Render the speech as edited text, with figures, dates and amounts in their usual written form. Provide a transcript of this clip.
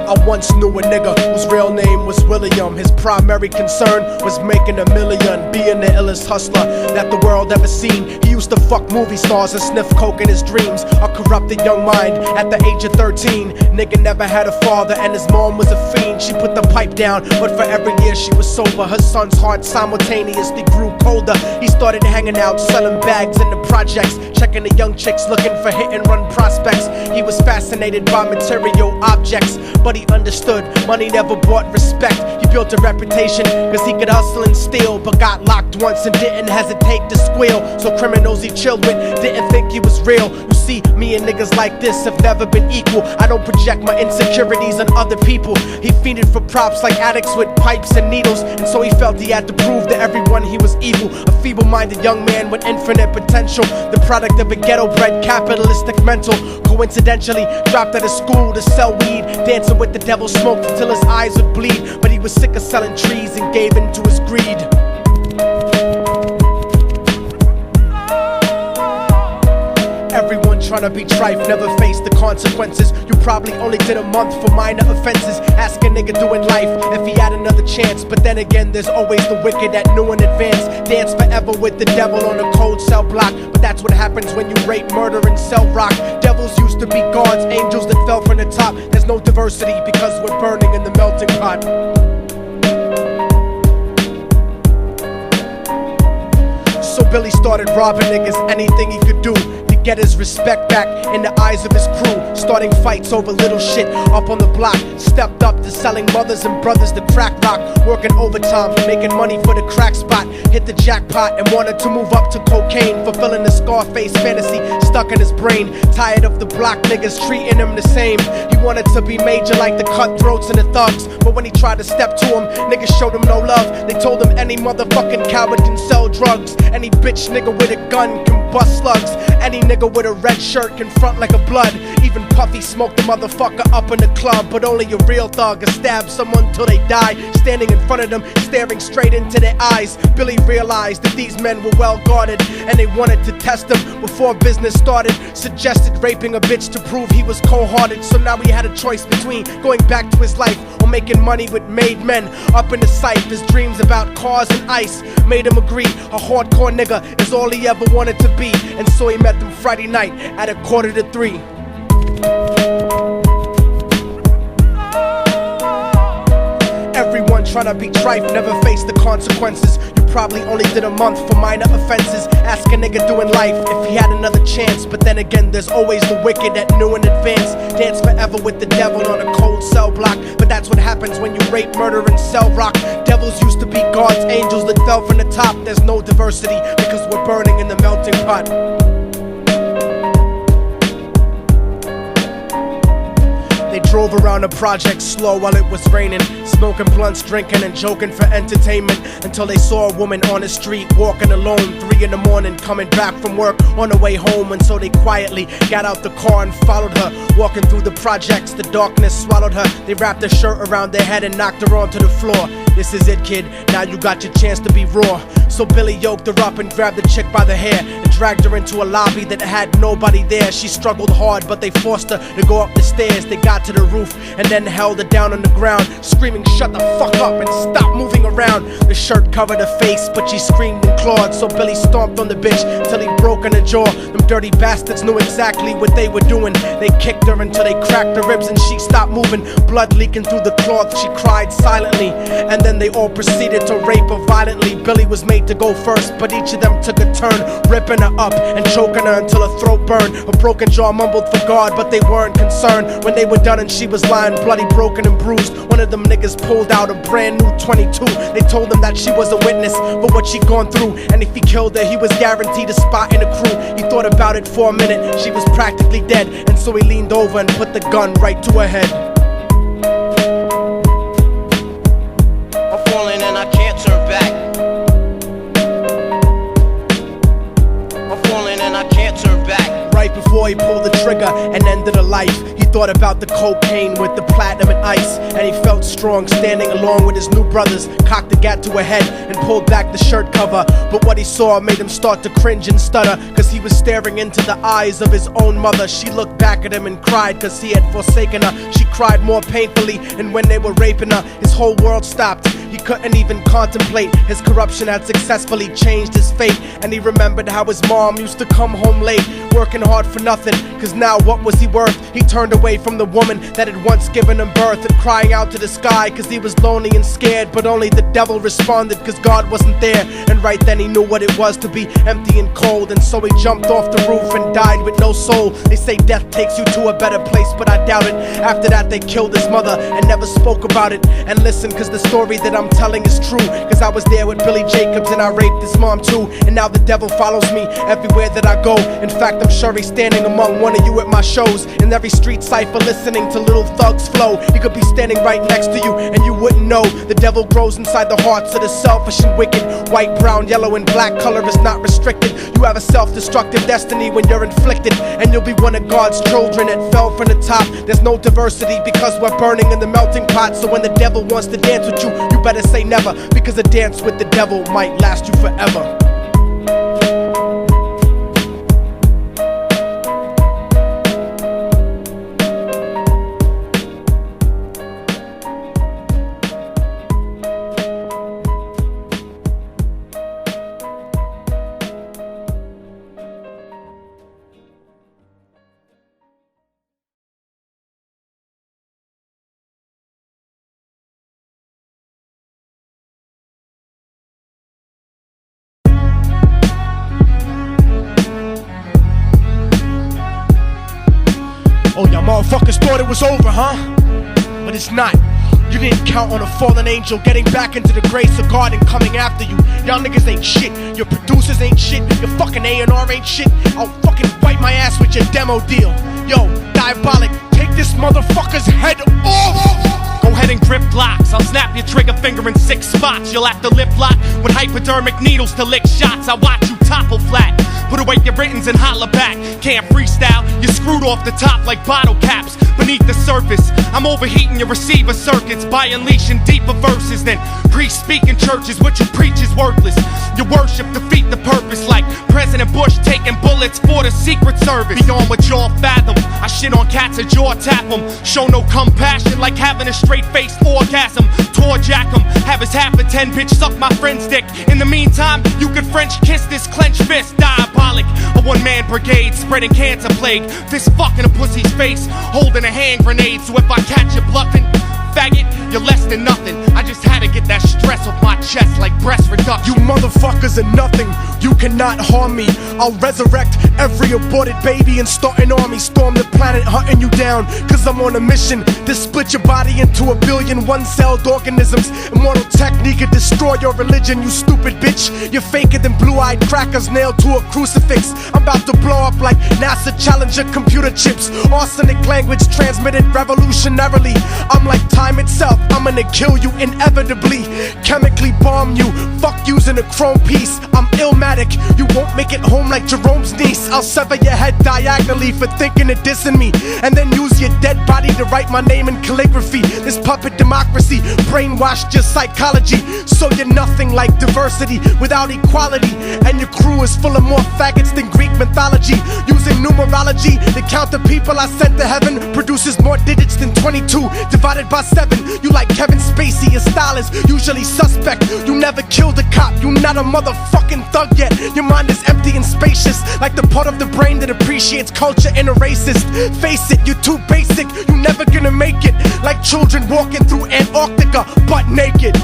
I once knew a nigga whose real name was William. His primary concern was making $1 million, being the illest hustler that the world ever seen. He used to fuck movie stars and sniff coke in his dreams. A corrupted young mind at the age of 13. Nigga never had a father and his mom was a fiend. She put the pipe down, but for every year she was sober, her son's heart simultaneously grew colder. He started hanging out, selling bags in the projects, checking the young chicks looking for hit and run prospects. He was fascinated by material objects, but he understood money never bought respect. He built a reputation cause he could hustle and steal, but got locked once and didn't hesitate to squeal. So criminals he chilled with didn't think he was real. You see, me and niggas like this have never been equal. I don't project my insecurities on other people. He fiended for props like addicts with pipes and needles, and so he felt he had to prove to everyone he was evil. A feeble-minded young man with infinite potential, the product of a ghetto-bred capitalistic mental. Coincidentally dropped out of school to sell weed, dancing with the devil, smoked until his eyes would bleed. But he was sick of selling trees and gave in to his greed. Everyone tryna be trife, never face the consequences. You probably only did a month for minor offenses. Ask a nigga doing life if he had another chance. But then again, there's always the wicked that knew in advance. Dance forever with the devil on a cold cell block. But that's what happens when you rape, murder, and sell rock. Devils used to be gods, angels that fell from the top. There's no diversity because we're burning in the melting pot. So Billy started robbing niggas, anything he could do to get his respect back in the eyes of his crew. Starting fights over little shit up on the block. Stepped up to selling mothers and brothers the crack rock. Working overtime, making money for the crack spot. Hit the jackpot and wanted to move up to cocaine, fulfilling the Scarface fantasy stuck in his brain. Tired of the block niggas treating him the same. He wanted to be major like the cutthroats and the thugs, but when he tried to step to him, niggas showed him no love. They told him any motherfucking coward can sell drugs. Any bitch nigga with a gun can bust slugs. Any nigga with a red shirt can front like a blood. Even Puffy smoked the motherfucker up in the club. But only a real thug can stab someone till they die. Standing in front of them, staring straight into their eyes, Billy realized that these men were well guarded, and they wanted to test him before business started. Suggested raping a bitch to prove he was cold-hearted. So now he had a choice between going back to his life or making money with made men. Up in the sight, his dreams about cars and ice made him agree a hardcore nigga is all he ever wanted to be. And so he met them Friday night at 2:45. Everyone tryna be trife, never face the consequences. You probably only did a month for minor offenses. Ask a nigga doing life if he had another chance. But then again, there's always the wicked that knew in advance. Dance forever with the devil on a cold cell block. But that's what happens when you rape, murder, and sell rock. Devils used to be gods, angels that fell from the top. There's no diversity because we're burning in the melting pot. They drove around the project slow while it was raining, smoking blunts, drinking and joking for entertainment, until they saw a woman on the street walking alone, 3 in the morning, coming back from work on the way home. And so they quietly got out the car and followed her. Walking through the projects, the darkness swallowed her. They wrapped her shirt around their head and knocked her onto the floor. This is it, kid, now you got your chance to be raw. So Billy yoked her up and grabbed the chick by the hair and dragged her into a lobby that had nobody there. She struggled hard, but they forced her to go up the stairs. They got to the roof and then held her down on the ground, screaming, "Shut the fuck up and stop moving around." The shirt covered her face, but she screamed and clawed. So Billy stomped on the bitch till he broke in her jaw. Them dirty bastards knew exactly what they were doing. They kicked her until they cracked her ribs and she stopped moving. Blood leaking through the cloth, she cried silently. And then they all proceeded to rape her violently. Billy was made to go first, but each of them took a turn, ripping her up and choking her until her throat burned. Her broken jaw mumbled for God, but they weren't concerned. When they were done and she was lying bloody, broken and bruised, one of them niggas pulled out a brand new 22. They told him that she was a witness for what she'd gone through, and if he killed her, he was guaranteed a spot in the crew. He thought about it for a minute, she was practically dead, and so he leaned over and put the gun right to her head. I'm falling and I can't turn back. I'm falling and I can't turn back. Right before he pulled the trigger and ended her life, he thought about the cocaine with the platinum and ice, and he felt strong standing along with his new brothers. Cocked the gat to a head and pulled back the shirt cover, but what he saw made him start to cringe and stutter, cause he was staring into the eyes of his own mother. She looked back at him and cried cause he had forsaken her. She cried more painfully, and when they were raping her, his whole world stopped. He couldn't even contemplate. His corruption had successfully changed his fate, and he remembered how his mom used to come home late, working hard for nothing, cause now what was he worth? He turned away from the woman that had once given him birth, and crying out to the sky cause he was lonely and scared, but only the devil responded cause God wasn't there. And right then he knew what it was to be empty and cold, and so he jumped off the roof and died with no soul. They say death takes you to a better place, but I doubt it. After that they killed his mother and never spoke about it. And listen, cause the story that I'm telling is true, cause I was there with Billy Jacobs and I raped his mom too. And now the devil follows me everywhere that I go. In fact, I'm sure he's standing among one of you at my shows, in every street cipher listening to Little Thug's flow. He could be standing right next to you and you wouldn't know. The devil grows inside the hearts of the selfish and wicked. White, brown, yellow and black color is not restricted. You have a self-destructive destiny when you're inflicted, and you'll be one of God's children that fell from the top. There's no diversity because we're burning in the melting pot. So when the devil wants to dance with you, you better say never, because a dance with the devil might last you forever. Oh, y'all motherfuckers thought it was over, huh? But it's not. You didn't count on a fallen angel getting back into the grace of God and coming after you. Y'all niggas ain't shit. Your producers ain't shit. Your fucking A&R ain't shit. I'll fucking wipe my ass with your demo deal. Yo, Diabolic, take this motherfucker's head off! Go ahead and grip blocks. I'll snap your trigger finger in 6 spots. You'll have to lip lock with hypodermic needles to lick shots. I watch you topple flat. Put away your writtens and holler back. Can't freestyle, you're screwed off the top like bottle caps. Beneath the surface, I'm overheating your receiver circuits by unleashing deeper verses than priests speak in churches. What you preach is worthless. Your worship defeat the purpose, like President Bush taking bullets for the Secret Service. Beyond what y'all fathom, I shit on cats and jaw tap them. Show no compassion like having a straight-faced orgasm. Tour jack them, have his half a 10 bitch suck my friend's dick. In the meantime, you could French kiss this clenched fist. Diabolic, a one-man brigade spreading cancer plague. Fist fucking a pussy's face, holding a hand grenade. So if I catch you bluffing, faggot, you're less than nothing. I just had to get that stress off my chest like breast reduction. You motherfuckers are nothing, you cannot harm me. I'll resurrect every aborted baby and start an army. Storm the planet hunting you down, cause I'm on a mission to split your body into 1 billion one-celled organisms. Immortal Technique can destroy your religion, you stupid bitch. You're faker than blue-eyed crackers nailed to a crucifix. I'm about to blow up like NASA Challenger computer chips. Arsenic language transmitted revolutionarily. I'm like time itself, I'm gonna kill you inevitably. Chemically bomb you, fuck using a chrome piece. I'm Illmatic, you won't make it home like Jerome's niece. I'll sever your head diagonally for thinking of dissing me, and then use your dead body to write my name in calligraphy. This puppet democracy brainwashed your psychology, so you're nothing like diversity without equality. And your crew is full of more faggots than Greek mythology. Using numerology to count the people I sent to heaven produces more digits than 22 divided by 7. You like Kevin Spacey, your style is usually suspect. You never killed a cop, you not a motherfucking thug yet. Your mind is empty and spacious, like the part of the brain that appreciates culture and a racist. Face it, you're too basic, you never gonna make it. Like children walking through Antarctica butt naked.